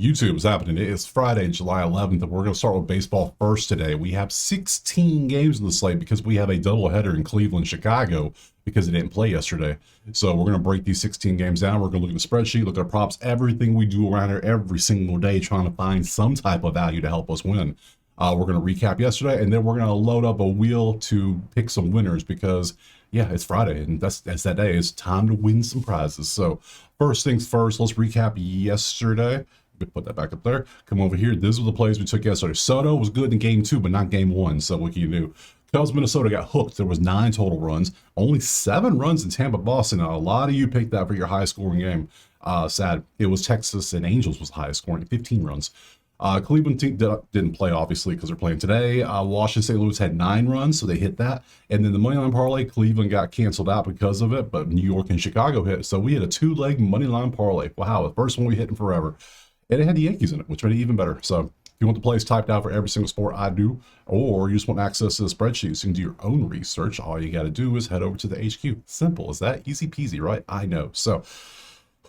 YouTube is happening. It is Friday, July 11th, and we're going to start with baseball first today. We have 16 games in the slate because we have a doubleheader in Cleveland, Chicago, because they didn't play yesterday. So we're going to break these 16 games down. We're going to look at the spreadsheet, look at props, everything we do around here every single day, trying to find some type of value to help us win. We're going to recap yesterday, and then we're going to load up a wheel to pick some winners because, yeah, it's Friday, and that's that day. It's time to win some prizes. So first things first, let's recap yesterday. Put that back up there. Come over here. This was the plays we took yesterday. Soto was good in game 2, but not game 1. So what can you do? Cubs, Minnesota got hooked. There was 9 total runs. Only 7 runs in Tampa, Boston. Now, a lot of you picked that for your high scoring game. Sad. It was Texas and Angels was the highest scoring, 15 runs. Cleveland didn't play, obviously, because they're playing today. Washington, St. Louis had 9 runs, so they hit that. And then the moneyline parlay, Cleveland got canceled out because of it, but New York and Chicago hit. So we had a 2-leg moneyline parlay. Wow, the first one we hit in forever. And it had the Yankees in it, which made it even better. So if you want the plays typed out for every single sport, I do, or you just want access to the spreadsheet so you can do your own research, all you got to do is head over to the HQ. Simple as that. Easy peasy, right? I know. So,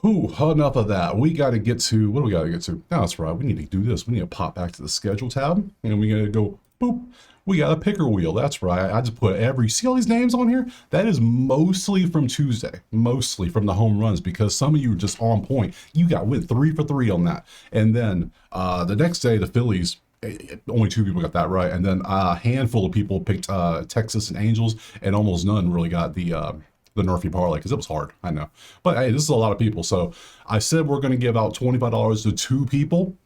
enough of that. We got to get to, what do we got to get to? No, that's right. We need to do this. We need to pop back to the schedule tab, and we got to go, boop. We got a picker wheel. That's right. I just put see all these names on here? That is mostly from Tuesday, mostly from the home runs, because some of you are just on point. You went 3 for 3 on that. And then the next day, the Phillies, only 2 people got that right. And then a handful of people picked Texas and Angels, and almost none really got the Nerfy parlay because it was hard. I know. But hey, this is a lot of people. So I said we're going to give out $25 to 2 people.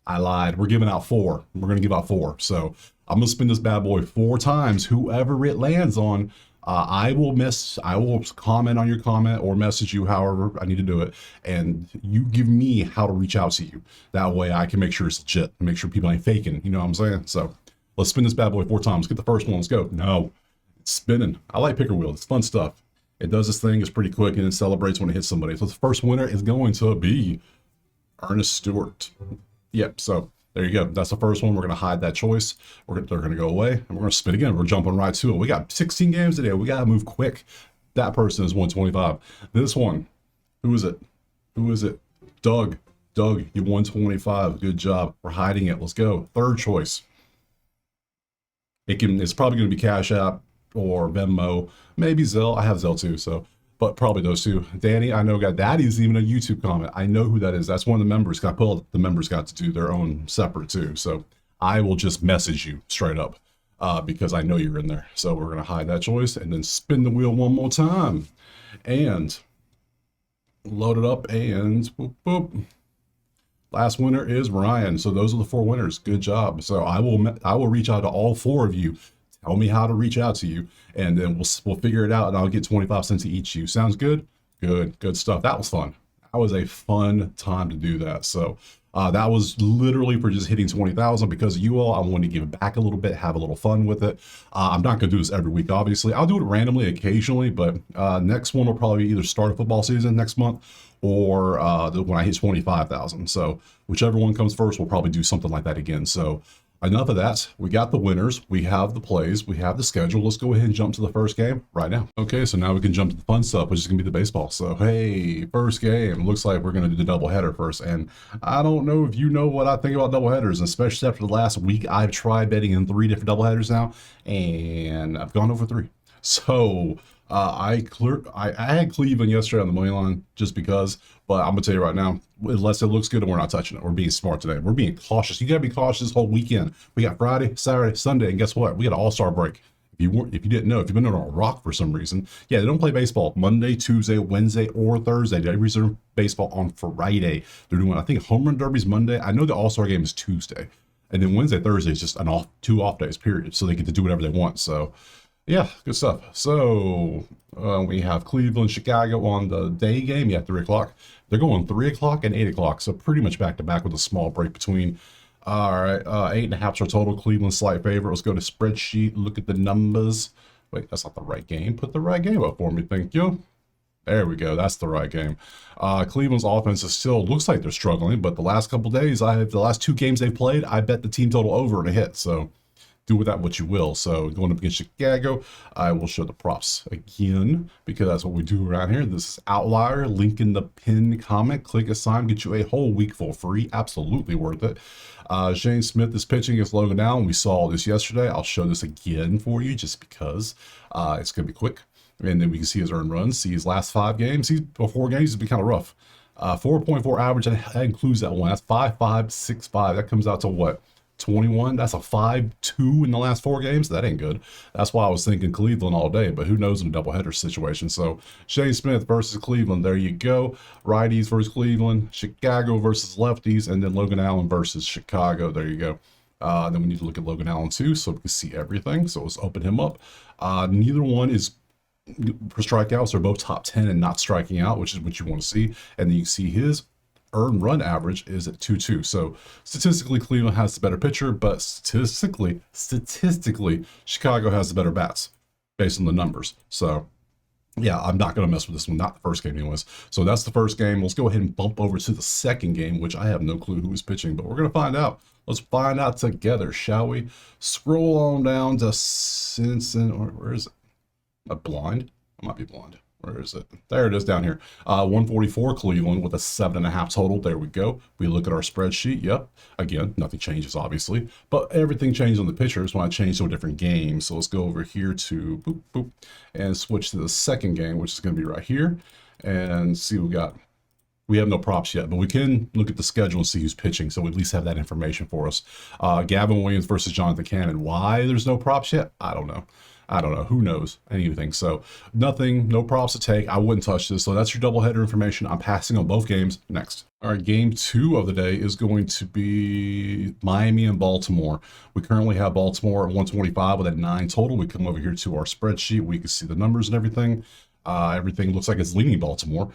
I lied. We're giving out 4. We're going to give out 4. So I'm going to spin this bad boy 4 times. Whoever it lands on, I will comment on your comment or message you however I need to do it. And you give me how to reach out to you. That way I can make sure it's legit, make sure people ain't faking. You know what I'm saying? So let's spin this bad boy 4 times. Get the first one. Let's go. No, it's spinning. I like picker wheel. It's fun stuff. It does this thing. It's pretty quick and it celebrates when it hits somebody. So the first winner is going to be Ernest Stewart. Yep, so there you go. That's the first one. We're going to hide that choice. They're going to go away, and we're going to spin again. We're jumping right to it. We got 16 games today. We got to move quick. That person is 125. This one, who is it? Doug, you 125. Good job. We're hiding it. Let's go. Third choice. It's probably going to be Cash App or Venmo, maybe Zelle. I have Zelle too, but probably those 2. Danny, I know that is even a YouTube comment. I know who that is. That's one of the members. The members got to do their own separate too. So I will just message you straight up because I know you're in there. So we're going to hide that choice and then spin the wheel one more time and load it up and boop, boop. Last winner is Ryan. So those are the 4 winners. Good job. So I will reach out to all 4 of you. Tell me how to reach out to you, and then we'll figure it out, and I'll get 25 cents to each you. Sounds good? Good stuff. That was fun. That was a fun time to do that. So that was literally for just hitting 20,000 because of you all. I wanted to give back a little bit, have a little fun with it. I'm not going to do this every week, obviously. I'll do it randomly occasionally, but next one will probably either start a football season next month or when I hit 25,000. So whichever one comes first, we'll probably do something like that again. So enough of that. We got the winners. We have the plays. We have the schedule. Let's go ahead and jump to the first game right now. Okay, so now we can jump to the fun stuff, which is going to be the baseball. So, hey, first game. Looks like we're going to do the doubleheader first. And I don't know if you know what I think about doubleheaders, especially after the last week. I've tried betting in 3 different doubleheaders now, and I've gone over 3. So I had Cleveland yesterday on the money line just because, but I'm gonna tell you right now, unless it looks good, we're not touching it. We're being smart today. We're being cautious. You gotta be cautious this whole weekend. We got Friday, Saturday, Sunday, and guess what? We got an all-star break. If you didn't know, if you've been on a rock for some reason, yeah, they don't play baseball Monday, Tuesday, Wednesday, or Thursday. They resume baseball on Friday. They're doing, I think, home run derby's Monday. I know the all-star game is Tuesday, and then Wednesday, Thursday is just 2 off days, period. So they get to do whatever they want. So yeah, good stuff. So we have Cleveland, Chicago on the day game. Yeah, 3 o'clock. They're going 3 o'clock and 8 o'clock. So pretty much back to back with a small break between. All right, 8.5 our total. Cleveland slight favorite. Let's go to spreadsheet. Look at the numbers. Wait, that's not the right game. Put the right game up for me. Thank you. There we go. That's the right game. Cleveland's offense is still looks like they're struggling, but the last couple days, the last 2 games they've played, I bet the team total over and a hit. So do with that what you will. So going up against Chicago, I will show the props again because that's what we do around here. This is Outlier. Link in the pinned comment. Click assign, get you a whole week for free. Absolutely worth it. Shane Smith is pitching against Logan Allen. We saw this yesterday. I'll show this again for you just because it's going to be quick. And then we can see his earned runs, see his last 5 games. Before games, he's been kind of rough. 4.4 average, and that includes that one. That's 5.565. That comes out to what? 21. That's a 5.2 in the last 4 games. That ain't good. That's why I was thinking Cleveland all day, but who knows in a doubleheader situation. So Shane Smith versus Cleveland. There you go. Righties versus Cleveland, Chicago versus lefties, and then Logan Allen versus Chicago. There you go. Then we need to look at Logan Allen too, so we can see everything. So let's open him up. Neither one is for strikeouts. They're both top 10 and not striking out, which is what you want to see. And then you see his earned run average is at 2.2. So statistically, Cleveland has the better pitcher, but statistically, Chicago has the better bats based on the numbers. So yeah, I'm not going to mess with this one. Not the first game anyways. So that's the first game. Let's go ahead and bump over to the second game, which I have no clue who is pitching, but we're going to find out. Let's find out together, shall we? Scroll on down to Cincinnati. Where is it? A blind? I might be blind. Where is it? There it is down here. 144 Cleveland with a 7.5 total. There we go. We look at our spreadsheet. Yep. Again, nothing changes, obviously. But everything changes on the pitchers when I change to a different game. So let's go over here to boop, boop, and switch to the second game, which is going to be right here. And see what we got. We have no props yet, but we can look at the schedule and see who's pitching, so we at least have that information for us. Gavin Williams versus Jonathan Cannon. Why there's no props yet? I don't know. Who knows? Anything. So nothing, no props to take. I wouldn't touch this. So that's your doubleheader information. I'm passing on both games. Next. All right, game 2 of the day is going to be Miami and Baltimore. We currently have Baltimore at 125 with a 9 total. We come over here to our spreadsheet. We can see the numbers and everything. Everything looks like it's leaning Baltimore.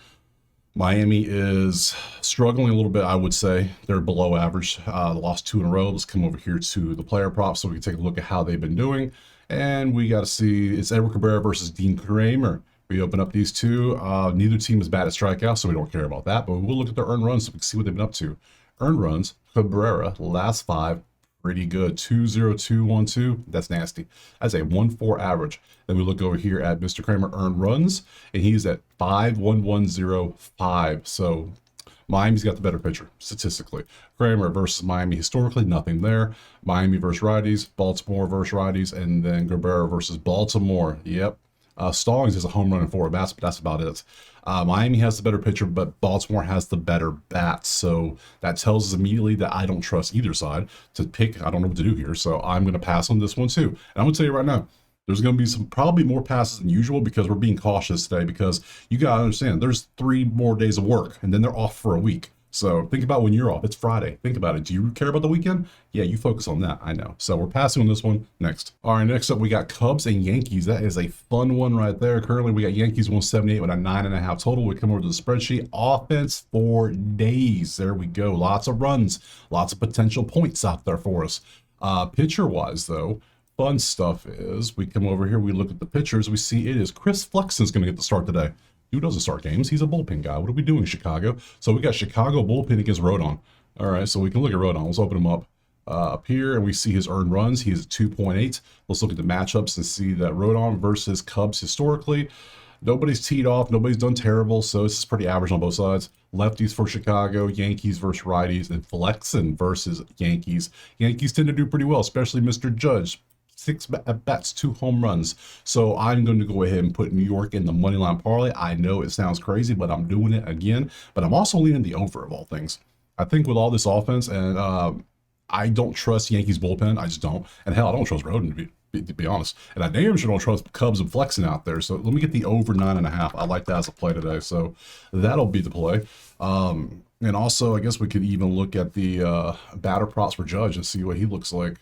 Miami is struggling a little bit, I would say. They're below average. Lost 2 in a row. Let's come over here to the player props so we can take a look at how they've been doing. And we got to see, it's Edward Cabrera versus Dean Kramer. We open up these two. Neither team is bad at strikeouts, so we don't care about that. But we'll look at their earned runs so we can see what they've been up to. Earned runs, Cabrera, last 5, pretty good. 2.0212. That's nasty. That's a 1.4 average. Then we look over here at Mr. Kramer earned runs, and he's at 5.1105. So Miami's got the better pitcher, statistically. Kramer versus Miami, historically, nothing there. Miami versus righties, Baltimore versus righties, and then Cabrera versus Baltimore. Yep. Stallings is a home run and 4 bats, but that's about it. Miami has the better pitcher, but Baltimore has the better bats. So that tells us immediately that I don't trust either side to pick. I don't know what to do here. So I'm going to pass on this one too. And I'm going to tell you right now, there's going to be probably more passes than usual because we're being cautious today because you got to understand there's 3 more days of work and then they're off for a week. So think about when you're off. It's Friday. Think about it. Do you care about the weekend? Yeah, you focus on that. I know. So we're passing on this one next. All right, next up we got Cubs and Yankees. That is a fun one right there. Currently we got Yankees 178 with a 9.5 total. We come over to the spreadsheet. Offense for days. There we go. Lots of runs. Lots of potential points out there for us. Pitcher-wise though, fun stuff is we come over here, we look at the pitchers, we see it is Chris Flexen's going to get the start today. Who doesn't start games? He's a bullpen guy. What are we doing, Chicago? So we got Chicago bullpen against Rodon. All right, so we can look at Rodon. Let's open him up up here, and we see his earned runs. He is 2.8. Let's look at the matchups and see that Rodon versus Cubs historically. Nobody's teed off. Nobody's done terrible, so this is pretty average on both sides. Lefties for Chicago, Yankees versus righties, and Flexen versus Yankees. Yankees tend to do pretty well, especially Mr. Judge. 6 at-bats, 2 home runs. So I'm going to go ahead and put New York in the money line parlay. I know it sounds crazy, but I'm doing it again. But I'm also leaning the over of all things. I think with all this offense, and I don't trust Yankees bullpen. I just don't. And hell, I don't trust Rodon to be honest. And I damn sure don't trust Cubs and Flexing out there. So let me get the over 9.5. I like that as a play today. So that'll be the play. And also, I guess we could even look at the batter props for Judge and see what he looks like.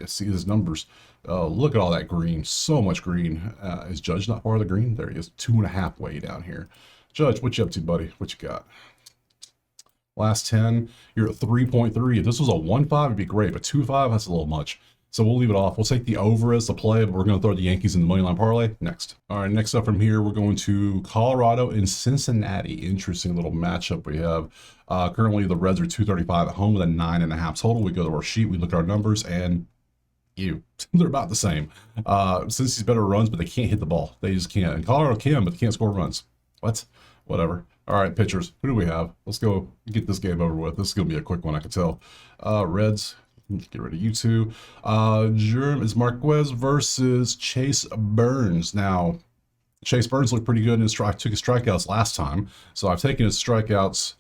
See his numbers. Look at all that green. So much green. Is Judge not part of the green? There he is. 2.5 way down here. Judge, what you up to, buddy? What you got? Last 10. You're at 3.3. If this was a 1.5, it'd be great. But 2.5, that's a little much. So we'll leave it off. We'll take the over as the play, but we're going to throw the Yankees in the money line parlay next. All right, next up from here, we're going to Colorado and Cincinnati. Interesting little matchup we have. Currently, the Reds are 235 at home with a 9.5 total. We go to our sheet, we look at our numbers, and you. They're about the same. Since he's better runs, but they can't hit the ball. They just can't. And Colorado can, but they can't score runs. What? Whatever. All right, pitchers. Who do we have? Let's go get this game over with. This is going to be a quick one, I can tell. Reds. Get rid of you two. Germ is Marquez versus Chase Burns. Now, Chase Burns looked pretty good in his took his strikeouts last time. So I've taken his strikeouts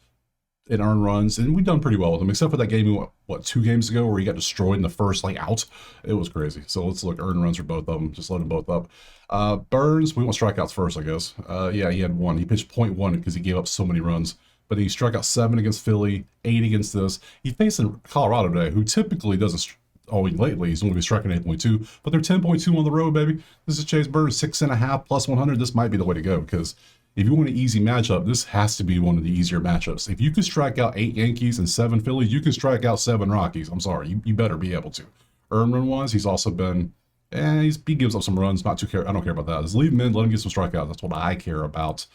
and earned runs, and we've done pretty well with him, except for that game, what 2 games ago, where he got destroyed in the first, out. It was crazy. So let's look earned runs for both of them. Just load them both up. Burns, we want strikeouts first, I guess. Yeah, he had 1. He pitched .1 because he gave up so many runs. But he struck out 7 against Philly, 8 against this. He's facing Colorado today, who typically doesn't. Lately he's only been striking 8.2, but they're 10.2 on the road, baby. This is Chase Burns, 6.5 plus 100. This might be the way to go, because if you want an easy matchup, this has to be one of the easier matchups. If you can strike out 8 Yankees and 7 Phillies, you can strike out 7 Rockies. I'm sorry, you better be able to. Earned run wise, he's also been, he gives up some runs. Not too care. I don't care about that. Just leave him in, let him get some strikeouts. That's what I care about.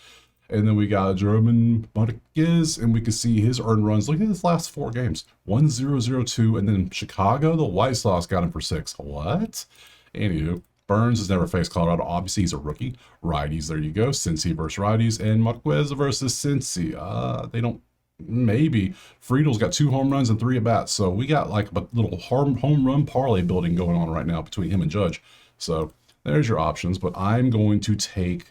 And then we got German Marquez, and we can see his earned runs. Look at his last 4 games. 1-0-0-2, and then Chicago, the White Sox got him for 6. What? Anywho, Burns has never faced Colorado. Obviously, he's a rookie. Righties, there you go. Cincy versus righties, and Marquez versus Cincy. They don't, maybe. Friedel's got 2 home runs and 3 at-bats. So we got like a little home run parlay building going on right now between him and Judge. So there's your options, but I'm going to take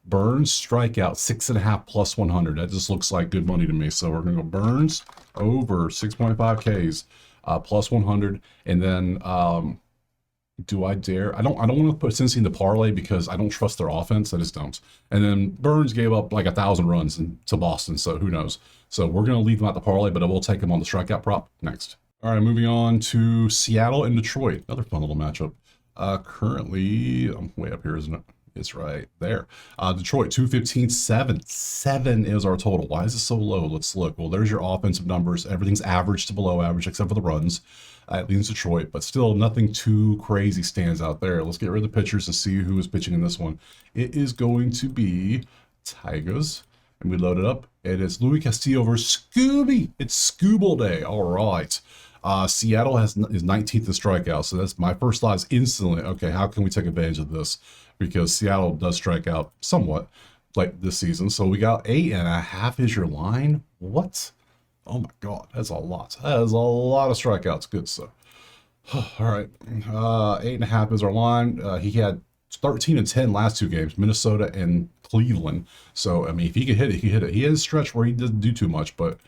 Burns strikeout 6.5 plus 100. That just looks like good money to me. So we're gonna go Burns over 6.5 Ks plus 100, and then do I dare? I don't want to put Cincy in the parlay because I don't trust their offense. I just don't. And then Burns gave up like 1,000 runs to Boston, so who knows? So we're gonna leave him out the parlay, but I will take him on the strikeout prop next. All right, moving on to Seattle and Detroit. Another fun little matchup. Currently, I'm way up here, isn't it? It's right there. Detroit, 215, 7. 7 is our total. Why is it so low? Let's look. Well, there's your offensive numbers. Everything's average to below average except for the runs. It leads Detroit, but still nothing too crazy stands out there. Let's get rid of the pitchers and see who is pitching in this one. It is going to be Tigers, and we load it up. And it's Luis Castillo versus Scooby. It's Scooble Day. All right. Seattle is 19th in strikeouts, so that's my first thought is instantly, okay, how can we take advantage of this? Because Seattle does strike out somewhat like this season. So we got 8.5 is your line. What? Oh my God, that's a lot. That is a lot of strikeouts. Good stuff. All right, 8.5 is our line. He had 13 and 10 last 2 games, Minnesota and Cleveland. So I mean, if he could hit it, he could hit it. He has a stretch where he doesn't do too much, but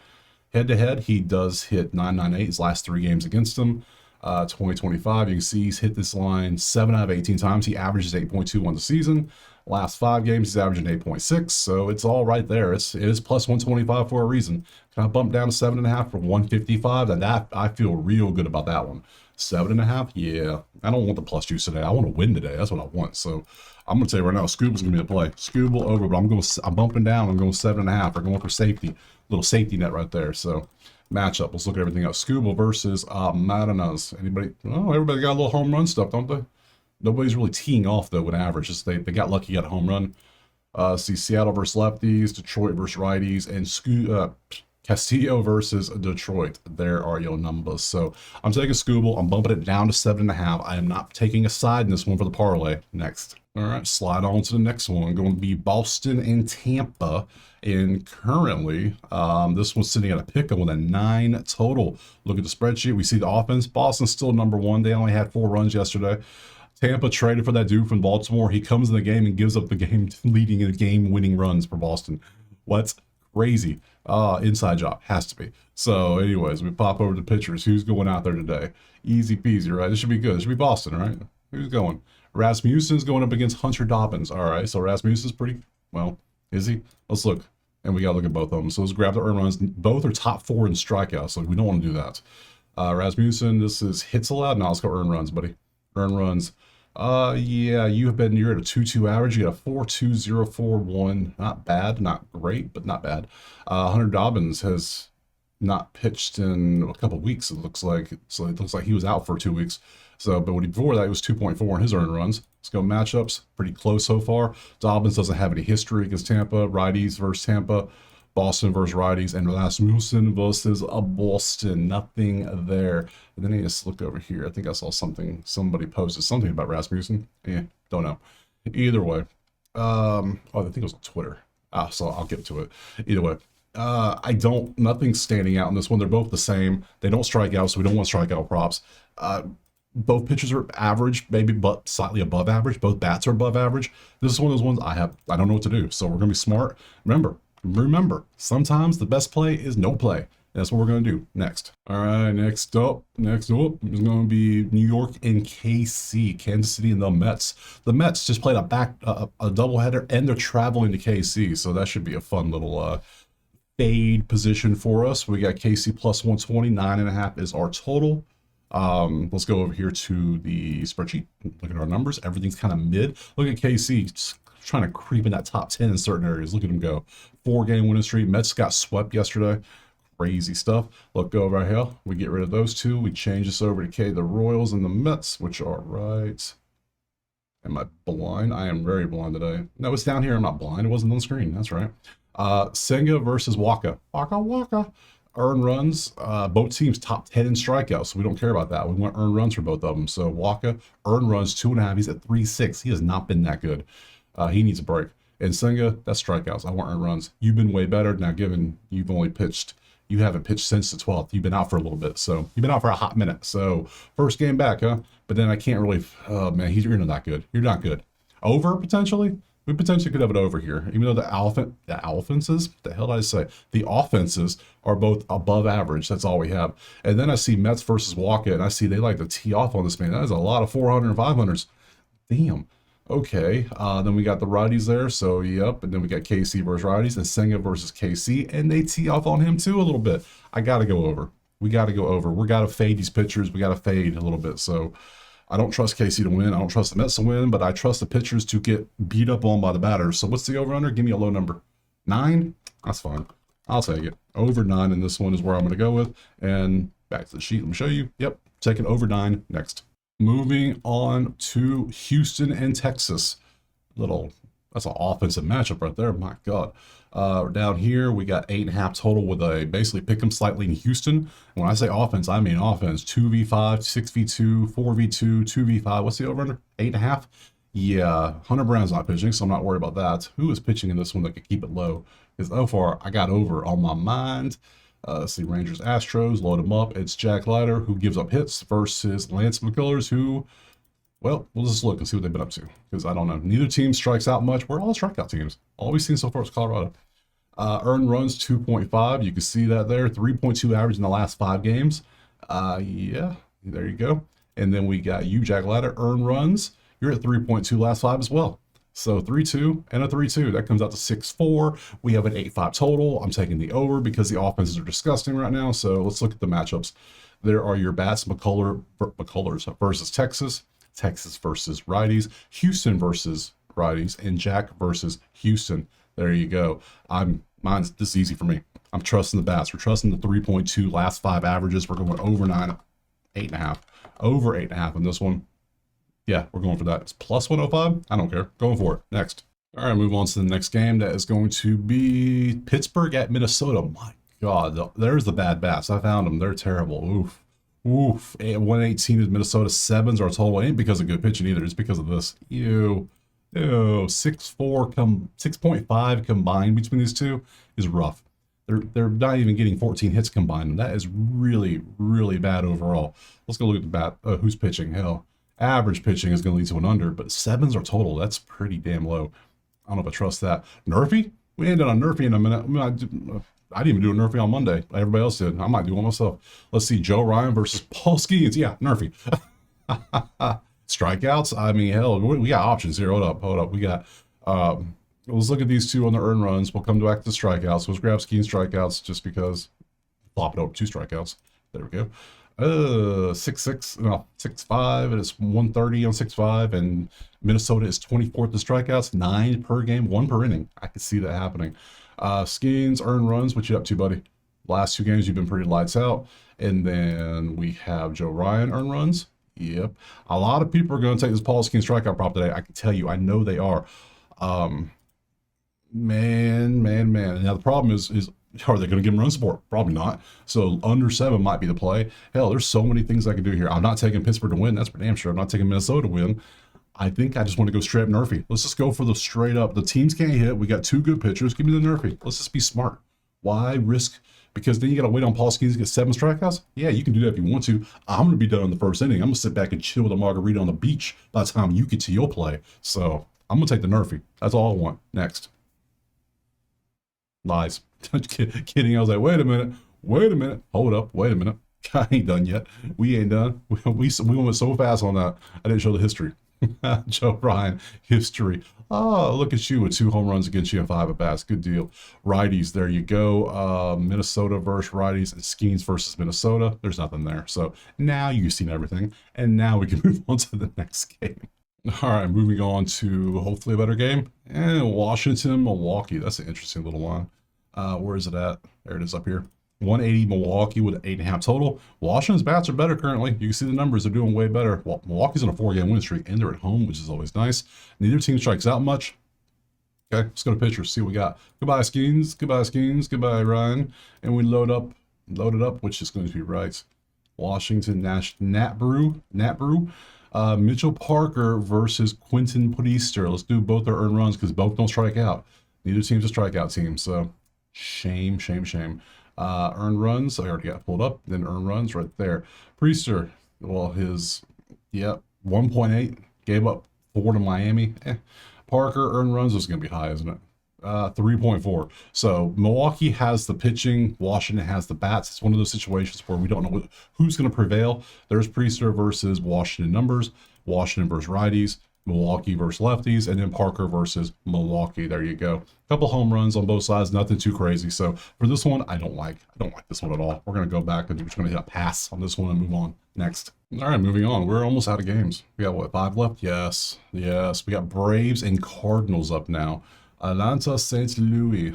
head to head, he does hit 998 his last 3 games against him. 2025, you can see he's hit this line 7 out of 18 times. He averages 8.2 on the season. Last 5 games, he's averaging 8.6. So it's all right there. It is plus 125 for a reason. Can I bump down to 7.5 for 155? And that I feel real good about that one. 7.5, yeah. I don't want the plus juice today. I want to win today. That's what I want. So I'm gonna tell you right now, Scooble's gonna be the play. Scooble over, but I'm bumping down. I'm going 7.5. We're going for safety. Little safety net right there. So matchup. Let's look at everything else. Scooble versus Marinas. Anybody? Oh, everybody got a little home run stuff, don't they? Nobody's really teeing off though with average. Just they got lucky, got a home run. See Seattle versus lefties, Detroit versus righties, and Castillo versus Detroit. There are your numbers. So I'm taking Scooble. I'm bumping it down to 7.5. I am not taking a side in this one for the parlay. Next. All right, slide on to the next one. Going to be Boston and Tampa. And currently, this one's sitting at a pick with a 9 total. Look at the spreadsheet. We see the offense. Boston's still number 1. They only had 4 runs yesterday. Tampa traded for that dude from Baltimore. He comes in the game and gives up the game leading and game-winning runs for Boston. What's crazy? Inside job. Has to be. So anyways, we pop over to pitchers. Who's going out there today? Easy peasy, right? This should be good. This should be Boston, right? Who's going? Rasmussen's going up against Hunter Dobbins. All right, so Rasmussen's pretty, well, is he? Let's look. And we got to look at both of them. So let's grab the earned runs. Both are top 4 in strikeouts, so we don't want to do that. Rasmussen, this is hits allowed. Now let's go earned runs, buddy. Earned runs. Yeah, you're at a 2.2 average. You got a 4.2041. Not bad, not great, but not bad. Hunter Dobbins has not pitched in a couple weeks, it looks like. So it looks like he was out for 2 weeks. So, but before that, it was 2.4 in his earned runs. Let's go matchups. Pretty close so far. Dobbins doesn't have any history against Tampa. Righties versus Tampa. Boston versus righties, and Rasmussen versus a Boston. Nothing there. And then I just look over here. I think I saw something. Somebody posted something about Rasmussen. Don't know. Either way. Oh, I think it was on Twitter. So I'll get to it. Either way. Nothing's standing out in this one. They're both the same. They don't strike out, so we don't want strikeout props. Both pitchers are average, maybe but slightly above average. Both bats are above average. This is one of those ones I don't know what to do. So we're gonna be smart. Remember, sometimes the best play is no play. That's what we're gonna do next. All right, next up is gonna be New York and KC, Kansas City and the Mets. The Mets just played a doubleheader, and they're traveling to KC, so that should be a fun little fade position for us. We got KC plus 120, 9.5 is our total. Let's go over here to the spreadsheet. Look at our numbers. Everything's kind of mid. Look at KC just trying to creep in that top 10 in certain areas. Look at them go. 4-game winning streak. Mets got swept yesterday. Crazy stuff. Look, go right here. We get rid of those two. We change this over to the Royals and the Mets, which are right. Am I blind? I am very blind today. No, it's down here. I'm not blind. It wasn't on the screen. That's right. Senga versus Waka. Waka. Earned runs, both teams top 10 in strikeouts, so we don't care about that. We want earned runs for both of them. So Waka, earned runs, 2.5. He's at 3.6. He has not been that good. He needs a break. And Senga, that's strikeouts. I want earned runs. You've been way better. Now, given you haven't pitched since the 12th. You've been out for a little bit. So you've been out for a hot minute. So first game back, huh? But then I can't really, oh man, you're not good. You're not good. Over, potentially? We potentially could have it over here, even though the offenses, the hell did I say? The offenses are both above average. That's all we have. And then I see Mets versus Waka, and I see they like to tee off on this man. That is a lot of 400 and 500s. Damn. Okay. Then we got the righties there. So, yep. And then we got KC versus righties and Senga versus KC, and they tee off on him too a little bit. I got to go over. We got to go over. We got to fade these pitchers. We got to fade a little bit. So, I don't trust KC to win. I don't trust the Mets to win, but I trust the pitchers to get beat up on by the batters. So what's the over-under? Give me a low number. 9? That's fine. I'll take it. Over 9, and this one is where I'm going to go with. And back to the sheet. Let me show you. Yep, taking over 9 next. Moving on to Houston and Texas. That's an offensive matchup right there. My God. Down here, we got 8.5 total with a basically pick 'em slightly in Houston. And when I say offense, I mean offense. 2v5, 6v2, 4v2, 2v5. What's the over-under? 8.5? Yeah, Hunter Brown's not pitching, so I'm not worried about that. Who is pitching in this one that could keep it low? Because so far, I got over on my mind. Let's see, Rangers, Astros, load them up. It's Jack Leiter, who gives up hits, versus Lance McCullers, who... Well, we'll just look and see what they've been up to, because I don't know. Neither team strikes out much. We're all strikeout teams. All we've seen so far is Colorado. Earned runs, 2.5. You can see that there. 3.2 average in the last 5 games. Yeah, there you go. And then we got you, Jack Leiter, earned runs. You're at 3.2 last 5 as well. So 3.2 and a 3.2. That comes out to 6.4. We have an 8.5 total. I'm taking the over because the offenses are disgusting right now. So let's look at the matchups. There are your bats, McCullers versus Texas. Texas versus righties, Houston versus righties, and Jack versus Houston. There you go. This is easy for me. I'm trusting the bats. We're trusting the 3.2 last 5 averages. We're going over 9, 8.5, over 8.5 in this one. Yeah, we're going for that. It's plus 105. I don't care. Going for it. Next. All right, move on to the next game. That is going to be Pittsburgh at Minnesota. My God, there's the bad bats. I found them. They're terrible. Oof. 118 is Minnesota. 7s are total. It ain't because of good pitching either. It's because of this. 6.5 combined between these two is rough. They're not even getting 14 hits combined. That is really, really bad overall. Let's go look at the bat. Who's pitching? Hell, average pitching is going to lead to an under, but 7s are total. That's pretty damn low. I don't know if I trust that. Nerfy? We ain't done a Nerfy in a minute. I didn't even do a Nerfy on Monday. Everybody else did. I might do one myself. Let's see. Joe Ryan versus Paul Skeens. Yeah, Nerfy. Strikeouts. I mean, hell, we got options here. Hold up. We got, let's look at these two on the earned runs. We'll come back to the strikeouts. Let's grab Skeens strikeouts just because. Flop it over 2 strikeouts. There we go. 6.5. It is 130 on 6.5. And Minnesota is 24th in strikeouts. 9 per game, 1 per inning. I can see that happening. Skeens, earned runs. What you up to, buddy? Last 2 games, you've been pretty lights out. And then we have Joe Ryan, earned runs. Yep. A lot of people are going to take this Paul Skeens strikeout prop today. I can tell you, I know they are. Man. Now the problem is are they going to give him run support? Probably not. So under 7 might be the play. Hell, there's so many things I can do here. I'm not taking Pittsburgh to win. That's for damn sure. I'm not taking Minnesota to win. I think I just want to go straight up Nerfy. Let's just go for the straight up. The teams can't hit. We got 2 good pitchers. Give me the Nerfy. Let's just be smart. Why risk? Because then you got to wait on Paul Skeens to get 7 strikeouts. Yeah, you can do that if you want to. I'm going to be done in the first inning. I'm going to sit back and chill with a margarita on the beach by the time you get to your play. So I'm going to take the Nerfy. That's all I want. Next. Lies. Kidding. I was like, wait a minute. Hold up. Wait a minute. I ain't done yet. We ain't done. We went so fast on that. I didn't show the history. Joe Ryan, history. Oh, look at you with 2 home runs against you and 5 at bats. Good deal. Righties, there you go. Minnesota versus righties and Skeens versus Minnesota. There's nothing there. So now you've seen everything. And now we can move on to the next game. All right, moving on to hopefully a better game. And Washington, Milwaukee. That's an interesting little line. Where is it at? There it is up here. 180 Milwaukee with an 8.5 total. Washington's bats are better currently. You can see the numbers. They're doing way better. Well, Milwaukee's on a 4-game win streak, and they're at home, which is always nice. Neither team strikes out much. Okay, let's go to pitchers, see what we got. Goodbye, Skeens. Goodbye, Ryan. And we load it up, which is going to be right. Washington, Nat Brew. Mitchell Parker versus Quentin Priester. Let's do both our earned runs because both don't strike out. Neither team's a strikeout team, so shame. Earned runs, I already got pulled up. Then earned runs right there. Priester, well, 1.8, gave up 4 to Miami. Parker, earned runs is going to be high, isn't it? 3.4. So Milwaukee has the pitching, Washington has the bats. It's one of those situations where we don't know who's going to prevail. There's Priester versus Washington numbers, Washington versus righties, Milwaukee versus lefties, and then Parker versus Milwaukee. There you go. A couple home runs on both sides, nothing too crazy. So for this one, I don't like this one at all. We're going to go back and we're just going to hit a pass on this one and move on. Next. All right, moving on. We're almost out of games. We got what, 5 left? Yes. We got Braves and Cardinals up now. Atlanta, St. Louis.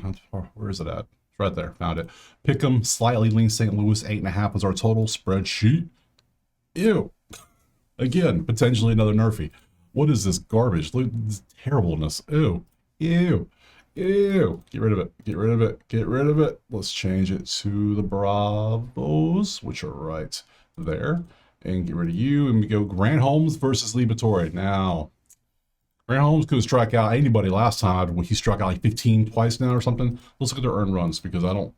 Where is it at? It's right there. Found it. Pick'em, slightly lean St. Louis. 8.5 is our total spreadsheet. Ew. Again, potentially another Nerfy. What is this garbage? Look at this terribleness. Ew. Get rid of it. Let's change it to the Bravos, which are right there. And get rid of you. And we go Grant Holmes versus Liberatore. Now, Grant Holmes could strike out anybody last time. He struck out like 15 twice now or something. Let's look at their earned runs because I don't.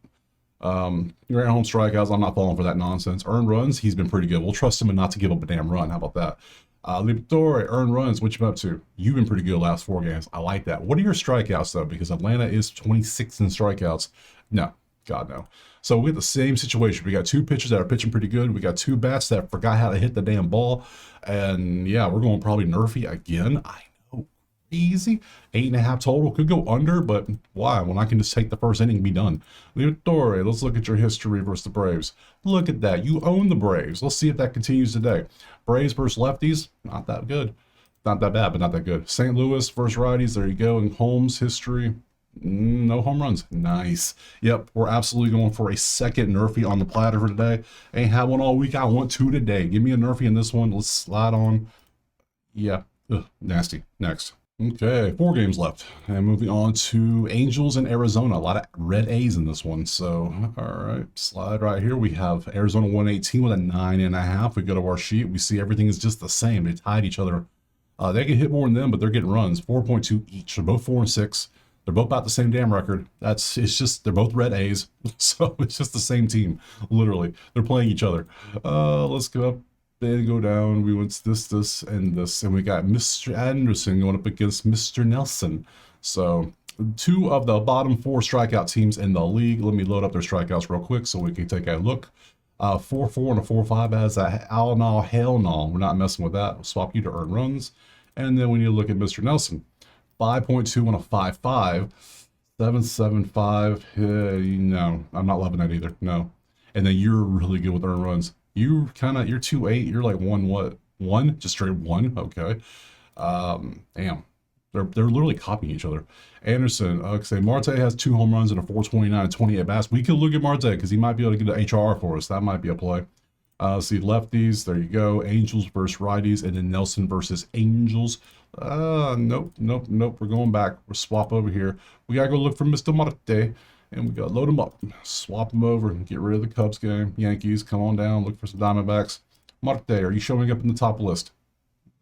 Grant Holmes strikeouts, I'm not falling for that nonsense. Earned runs, he's been pretty good. We'll trust him and not to give up a damn run. How about that? Liberatore, earned runs, what you been up to? You've been pretty good last 4 games. I like that. What are your strikeouts, though? Because Atlanta is 26 in strikeouts. No. God, no. So we get the same situation. We got 2 pitchers that are pitching pretty good. We got 2 bats that forgot how to hit the damn ball. And, yeah, we're going probably Nerfy again. I know. Easy. 8.5 total. Could go under, but why? When I can just take the first inning and be done. Liberatore, let's look at your history versus the Braves. Look at that. You own the Braves. Let's see if that continues today. Braves versus lefties, not that good. Not that bad, but not that good. St. Louis versus righties, there you go. And Holmes history, no home runs. Nice. Yep, we're absolutely going for a second Nerfy on the platter for today. Ain't had one all week. I want 2 today. Give me a Nerfy in this one. Let's slide on. Yeah, ugh, nasty. Next. Okay, 4 games left. And moving on to Angels and Arizona. A lot of red A's in this one. So, all right, slide right here. We have Arizona 118 with a 9.5. We go to our sheet. We see everything is just the same. They tied each other. They can hit more than them, but they're getting runs. 4.2 each. They're both 4 and 6. They're both about the same damn record. It's just, they're both red A's. So it's just the same team, literally. They're playing each other. Let's go up. Then go down. We went this, and this. And we got Mr. Anderson going up against Mr. Nelson. So 2 of the bottom 4 strikeout teams in the league. Let me load up their strikeouts real quick so we can take a look. 4-4 and a 4-5 as a hell no. We're not messing with that. We'll swap you to earn runs. And then we need to look at Mr. Nelson. 5.2 and a 5.5. 7.75. No, I'm not loving that either. No. And then you're really good with earned runs. You're 2.8. You're like 1 what? 1? Just straight 1? Okay. Damn. They're literally copying each other. Anderson, say Marte has 2 home runs and a 4.29 and 20 at bats. We could look at Marte because he might be able to get an HR for us. That might be a play. See lefties, there you go. Angels versus righties, and then Nelson versus Angels. Nope. We're going back. We're swap over here. We gotta go look for Mr. Marte, and we gotta load him up, swap him over, and get rid of the Cubs game. Yankees, come on down, look for some Diamondbacks. Marte, are you showing up in the top list?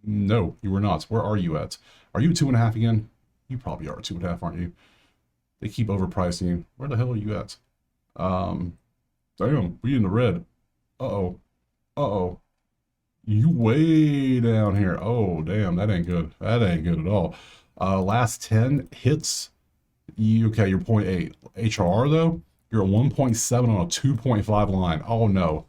No, you were not. Where are you at? Are you 2.5 again? You probably are 2.5, aren't you? They keep overpricing you. Where the hell are you at? Damn, we in the red. Uh-oh. You way down here. Oh, damn, that ain't good. That ain't good at all. Last 10 hits. Okay, you're 0.8. HRR, though, you're at 1.7 on a 2.5 line. Oh, no.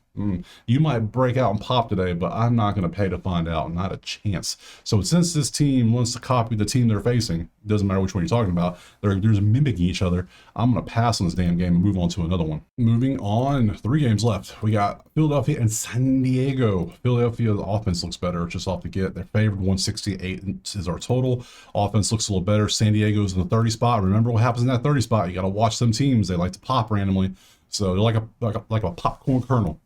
You might break out and pop today, but I'm not going to pay to find out. Not a chance. So since this team wants to copy the team they're facing, doesn't matter which one you're talking about, they're mimicking each other. I'm going to pass on this damn game and move on to another one. Moving on, 3 games left. We got Philadelphia and San Diego. Philadelphia's offense looks better just off the get. They're favored 168 is our total. Offense looks a little better. San Diego's in the 30 spot. Remember what happens in that 30 spot. You got to watch them teams. They like to pop randomly. So they're like a popcorn kernel.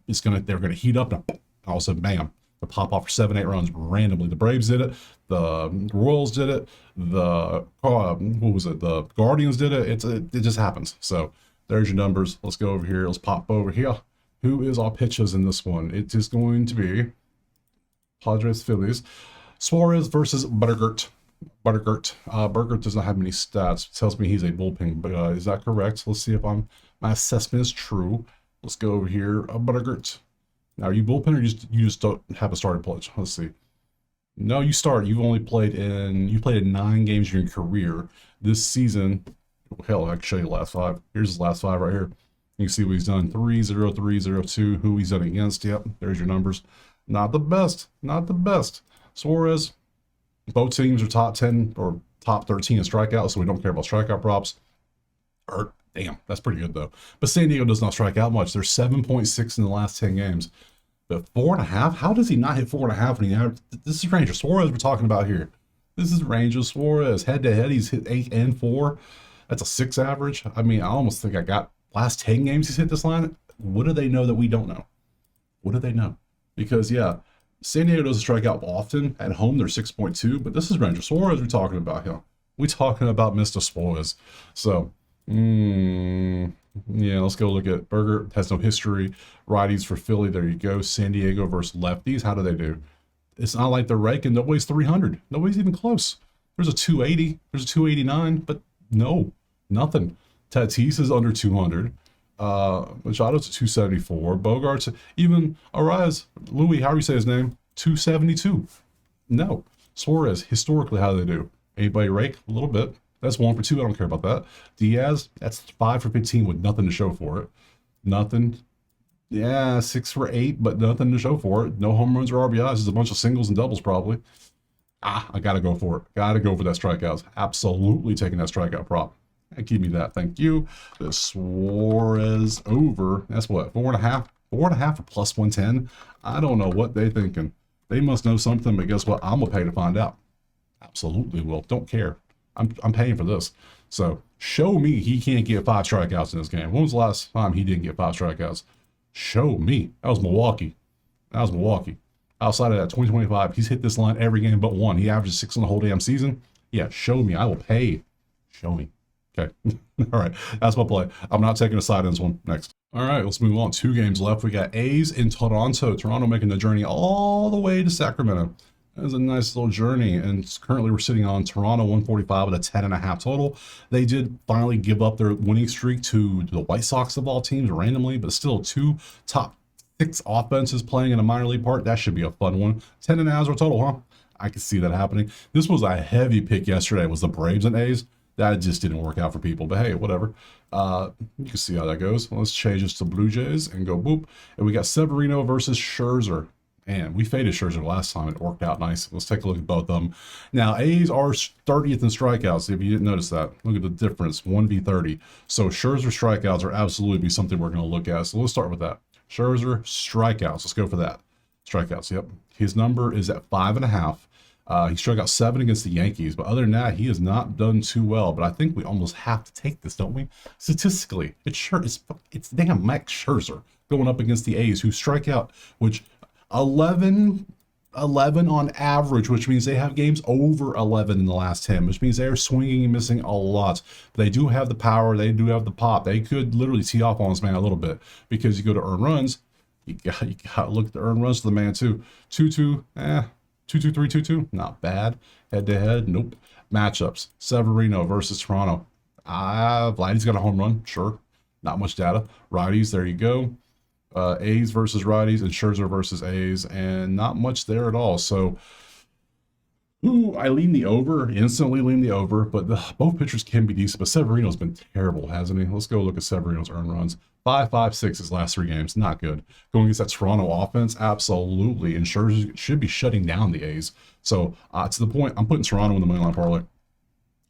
They're gonna heat up and all of a sudden, bam, they pop off for 7-8 runs randomly. The Braves did it, the Royals did it, the the Guardians did it. It just happens. So there's your numbers. Let's go over here. Let's pop over here. Who is our pitchers in this one? It is going to be Padres, Phillies, Suarez versus Buttergurt. Buttergurt does not have many stats. It tells me he's a bullpen, but is that correct? Let's see if my assessment is true. Let's go over here. Buttergurt. Now, are you bullpen or you just don't have a starting pledge? Let's see. No, you start. You played in 9 games in your career. This season, hell, I can show you the last 5. Here's his last 5 right here. You can see what he's done. 3-0, 3-0-2. Who he's done against. Yep, there's your numbers. Not the best. Not the best. Suarez, both teams are top 10 or top 13 in strikeouts, so we don't care about strikeout props. Damn, that's pretty good, though. But San Diego does not strike out much. They're 7.6 in the last 10 games. But 4.5? How does he not hit 4.5 when he this is Ranger Suarez we're talking about here. This is Ranger Suarez. Head-to-head, he's hit 8 and 4. That's a 6 average. I mean, I almost think I got last 10 games he's hit this line. What do they know that we don't know? What do they know? Because, yeah, San Diego doesn't strike out often. At home, they're 6.2. But this is Ranger Suarez we're talking about here. We're talking about Mr. Suarez. So... yeah, let's go look at Burger. Has no history. Righties for Philly. There you go. San Diego versus lefties. How do they do? It's not like they're raking. Nobody's 300. Nobody's even close. There's a 280. There's a 289, but no, nothing. Tatis is under 200. Machado's a 274. Bogart's even Arias. Louis, how do you say his name? 272. No. Suarez, historically, how do they do? Anybody rake? A little bit. That's 1 for 2. I don't care about that. Diaz, that's 5 for 15 with nothing to show for it. Nothing. Yeah, 6 for 8, but nothing to show for it. No home runs or RBIs. There's a bunch of singles and doubles probably. I got to go for it. Got to go for that strikeouts. Absolutely taking that strikeout prop. Give me that. Thank you. The Suarez over. That's what? 4.5? 4.5 for plus 110? I don't know what they thinking. They must know something, but guess what? I'm going to pay to find out. Absolutely will. Don't care. I'm paying for this. So show me he can't get 5 strikeouts in this game. When was the last time he didn't get 5 strikeouts? Show me. That was Milwaukee. Outside of that, 2025, he's hit this line every game but 1. He averages 6 in the whole damn season. Yeah, show me. I will pay. Show me. Okay. All right. That's my play. I'm not taking a side in this one. Next. All right, let's move on. 2 games left. We got A's in Toronto. Toronto making the journey all the way to Sacramento. That was a nice little journey, and currently we're sitting on Toronto 145 with a 10.5 total. They did finally give up their winning streak to the White Sox of all teams randomly, but still 2 top 6 offenses playing in a minor league part. That should be a fun one. 10.5 or total, huh? I can see that happening. This was a heavy pick yesterday. Was the Braves and A's? That just didn't work out for people, but hey, whatever. You can see how that goes. Let's change this to Blue Jays and go boop. And we got Severino versus Scherzer. And we faded Scherzer last time. It worked out nice. Let's take a look at both of them. Now, A's are 30th in strikeouts. If you didn't notice that, look at the difference, 1v30. So Scherzer strikeouts are absolutely be something we're going to look at. So let's start with that. Scherzer strikeouts. Let's go for that. Strikeouts, yep. His number is at 5.5. He struck out 7 against the Yankees, but other than that, he has not done too well. But I think we almost have to take this, don't we? Statistically, it's damn Max Scherzer going up against the A's, who strike out, which 11 on average, which means they have games over 11 in the last 10, which means they are swinging and missing a lot. They do have the power. They do have the pop. They could literally tee off on this man a little bit, because you go to earn runs. You got to look at the earn runs to the man too. 2-2, 2-2, 3-2-2, not bad. Head to head, nope. Matchups: Severino versus Toronto. Vladdy's got a home run, sure. Not much data. Righties, there you go. A's versus righties, and Scherzer versus A's, and not much there at all. So, I lean the over, instantly lean the over, but both pitchers can be decent. But Severino's been terrible, hasn't he? Let's go look at Severino's earned runs. 5.56 his last 3 games, not good. Going against that Toronto offense, absolutely. And Scherzer should be shutting down the A's. So, to the point, I'm putting Toronto in the money line parlay.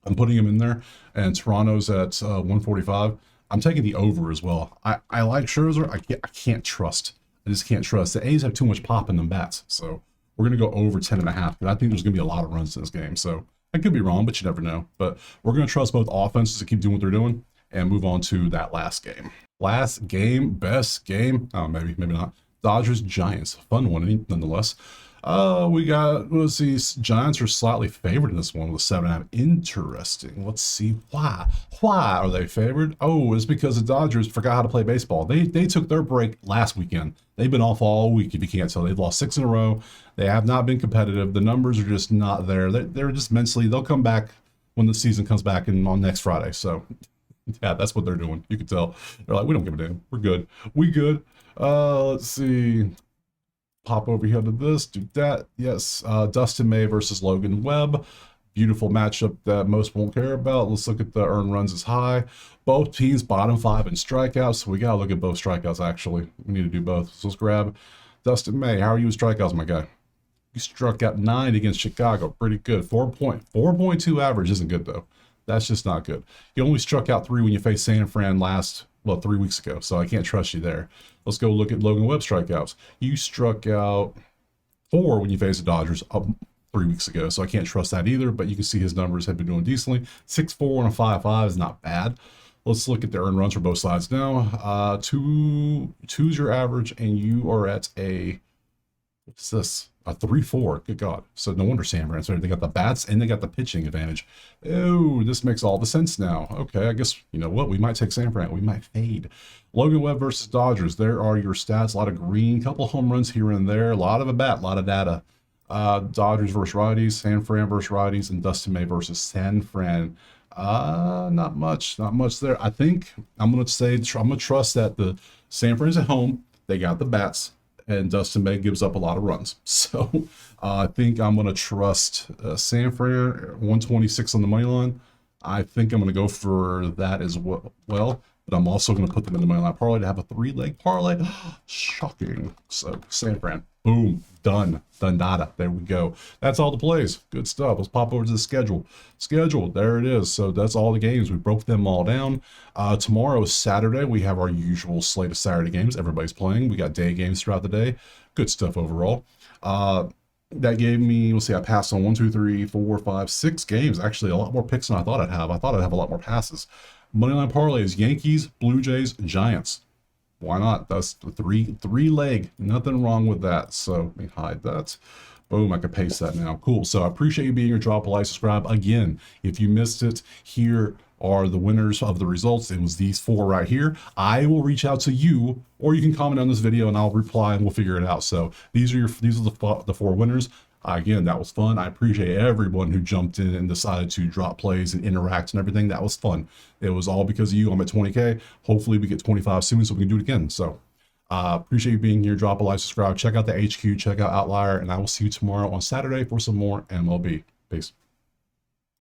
I'm putting him in there, and Toronto's at 145. I'm taking the over as well. I like Scherzer. I can't trust. I just can't trust. The A's have too much pop in them bats. So we're going to go over 10.5. And I think there's going to be a lot of runs in this game. So I could be wrong, but you never know. But we're going to trust both offenses to keep doing what they're doing and move on to that last game. Last game, best game. Oh, maybe not. Dodgers Giants. Fun one, nonetheless. We got, let's see, Giants are slightly favored in this one with 7.5. Interesting. Let's see why. Why are they favored? Oh, it's because the Dodgers forgot how to play baseball. They took their break last weekend. They've been off all week, if you can't tell. They've lost 6 in a row. They have not been competitive. The numbers are just not there. They're just mentally, they'll come back when the season comes back on next Friday. So, yeah, that's what they're doing. You can tell. They're like, we don't give a damn. We're good. We good. Let's see. Pop over here to this, do that. Yes, Dustin May versus Logan Webb. Beautiful matchup that most won't care about. Let's look at the earned runs as high. Both teams bottom 5 in strikeouts. So we got to look at both strikeouts, actually. We need to do both. So let's grab Dustin May. How are you with strikeouts, my guy? You struck out 9 against Chicago. Pretty good. 4.2 average isn't good, though. That's just not good. You only struck out 3 when you faced San Fran 3 weeks ago, so I can't trust you there. Let's go look at Logan Webb strikeouts. You struck out 4 when you faced the Dodgers 3 weeks ago, so I can't trust that either, but you can see his numbers have been doing decently. 6.4 and a 5.5 is not bad. Let's look at the earned runs for both sides now. 2's your average, and you are at what's this? A 3.4. Good God. So no wonder Sam ran. So they got the bats and they got the pitching advantage. Oh, this makes all the sense now. Okay, I guess, you know what? We might take San Fran. We might fade. Logan Webb versus Dodgers. There are your stats. A lot of green, couple home runs here and there. A lot of a lot of data. Dodgers versus righties, San Fran versus righties, and Dustin May versus San Fran. Not much there. I think I'm going to trust that the San Fran's at home. They got the bats. And Dustin May gives up a lot of runs. So I think I'm going to trust San Fran, 126 on the money line. I think I'm going to go for that as well. But I'm also going to put them in the money line parlay to have a 3-leg parlay. Shocking. So San Fran, boom, done. Done data. There we go. That's all the plays. Good stuff. Let's pop over to the schedule. There it is. So that's all the games. We broke them all down. Tomorrow is Saturday. We have our usual slate of Saturday games. Everybody's playing. We got day games throughout the day. Good stuff overall. That gave me, let's see, I passed on 1, 2, 3, 4, 5, 6 games. Actually, a lot more picks than I thought I'd have. I thought I'd have a lot more passes. Moneyline parlays: Yankees, Blue Jays, Giants. Why not? That's the three leg. Nothing wrong with that. So let me hide that. Boom, I can paste that now. Cool. So I appreciate you being here. Drop a like, subscribe. Again, if you missed it, here are the winners of the results. It was these 4 right here. I will reach out to you, or you can comment on this video and I'll reply and we'll figure it out. So these are the 4 winners. Again, that was fun. I appreciate everyone who jumped in and decided to drop plays and interact and everything. That was fun. It was all because of you. I'm at 20K. Hopefully we get 25 soon so we can do it again. So appreciate you being here. Drop a like, subscribe. Check out the HQ. Check out Outlier. And I will see you tomorrow on Saturday for some more MLB. Peace.